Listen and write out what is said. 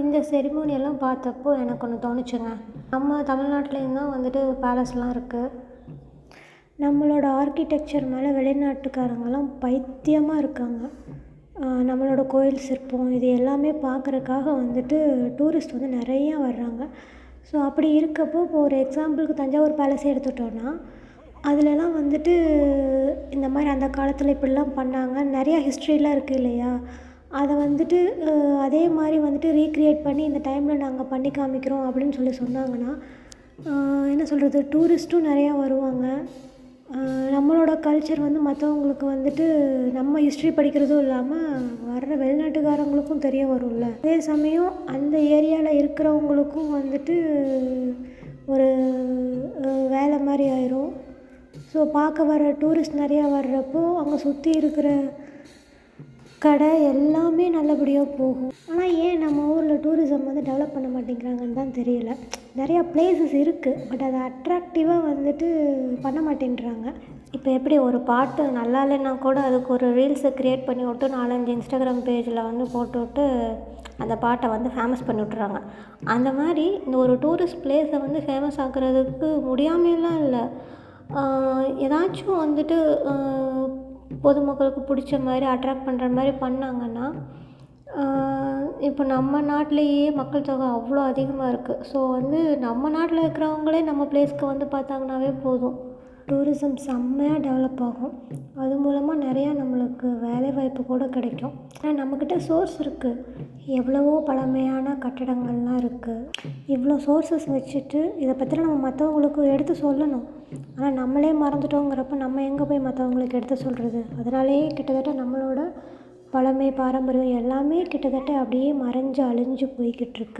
இந்த செரிமோனியெல்லாம் பார்த்தப்போ எனக்கு ஒன்று தோணுச்சுங்க. நம்ம தமிழ்நாட்டிலையும் தான் வந்துட்டு பேலஸ்லாம் இருக்குது. நம்மளோட ஆர்க்கிடெக்சர் மேலே வெளிநாட்டுக்காரங்கலாம் பைத்தியமாக இருக்காங்க. நம்மளோட கோயில் சிற்பம் இது எல்லாமே பார்க்குறக்காக வந்துட்டு டூரிஸ்ட் வந்து நிறையா வர்றாங்க. ஸோ அப்படி இருக்கப்போ இப்போ ஒரு எக்ஸாம்பிளுக்கு தஞ்சாவூர் பேலஸே எடுத்துக்கிட்டோன்னா அதுலலாம் வந்துட்டு இந்த மாதிரி அந்த காலத்தில் இப்படிலாம் பண்ணாங்க நிறையா ஹிஸ்ட்ரிலாம் இருக்குது இல்லையா? அதை வந்துட்டு அதே மாதிரி வந்துட்டு ரீக்ரியேட் பண்ணி இந்த டைமில் நாங்கள் பண்ணி காமிக்கிறோம் அப்படின்னு சொன்னாங்கன்னா என்ன சொல்கிறது, டூரிஸ்ட்டும் நிறையா வருவாங்க. நம்மளோட கல்ச்சர் வந்து மற்றவங்களுக்கு வந்துட்டு நம்ம ஹிஸ்ட்ரி படிக்கிறதும் இல்லாமல் வர்ற வெளிநாட்டுக்காரங்களுக்கும் தெரிய வரும்ல. அதே சமயம் அந்த ஏரியாவில் இருக்கிறவங்களுக்கும் வந்துட்டு ஒரு வேலை மாதிரி ஆயிரும். ஸோ பார்க்க வர டூரிஸ்ட் நிறையா வர்றப்போ அங்கே சுற்றி இருக்கிற கடை எல்லாமே நல்லபடியாக போகும். ஆனால் ஏன் நம்ம ஊரில் டூரிசம் வந்து டெவலப் பண்ண மாட்டேங்கிறாங்கன்னு தான் தெரியல. நிறையா பிளேசஸ் இருக்குது, பட் அதை அட்ராக்டிவாக வந்துட்டு பண்ண மாட்டேன்றாங்க. இப்போ எப்படி ஒரு பாட்டு நல்லா இல்லைன்னா கூட அதுக்கு ஒரு ரீல்ஸை க்ரியேட் பண்ணி விட்டு 4-5 இன்ஸ்டாகிராம் பேஜில் வந்து போட்டு விட்டு அந்த பாட்டை வந்து ஃபேமஸ் பண்ணி விட்டுறாங்க. அந்த மாதிரி இந்த ஒரு டூரிஸ்ட் பிளேஸை வந்து ஃபேமஸ் ஆக்குறதுக்கு முடியாமலாம் இல்லை. ஏதாச்சும் வந்துட்டு பொதுமக்களுக்கு பிடிச்ச மாதிரி அட்ராக்ட் பண்ணுற மாதிரி பண்ணாங்கன்னா இப்போ நம்ம நாட்டிலேயே மக்கள் தொகை அவ்வளோ அதிகமாக இருக்குது. ஸோ வந்து நம்ம நாட்டில் இருக்கிறவங்களே நம்ம பிளேஸ்க்கு வந்து பார்த்தாங்கனாவே போதும், டூரிசம் செம்மையாக டெவலப் ஆகும். அது மூலமாக நிறையா நம்மளுக்கு வேலைவாய்ப்பு கூட கிடைக்கும். ஆனால் நம்மக்கிட்ட சோர்ஸ் இருக்குது, எவ்வளவோ பழமையான கட்டடங்கள்லாம் இருக்குது. இவ்வளோ சோர்ஸஸ் வச்சுட்டு இதை பற்றிலாம் நம்ம மற்றவங்களுக்கு எடுத்து சொல்லணும். ஆனால் நம்மளே மறந்துட்டோங்கிறப்ப நம்ம எங்கே போய் மற்றவங்களுக்கு எடுத்து சொல்கிறது? அதனாலேயே கிட்டத்தட்ட நம்மளோட பழமை பாரம்பரியம் எல்லாமே கிட்டத்தட்ட அப்படியே மறைஞ்சு அழிஞ்சு போய்கிட்டுருக்கு.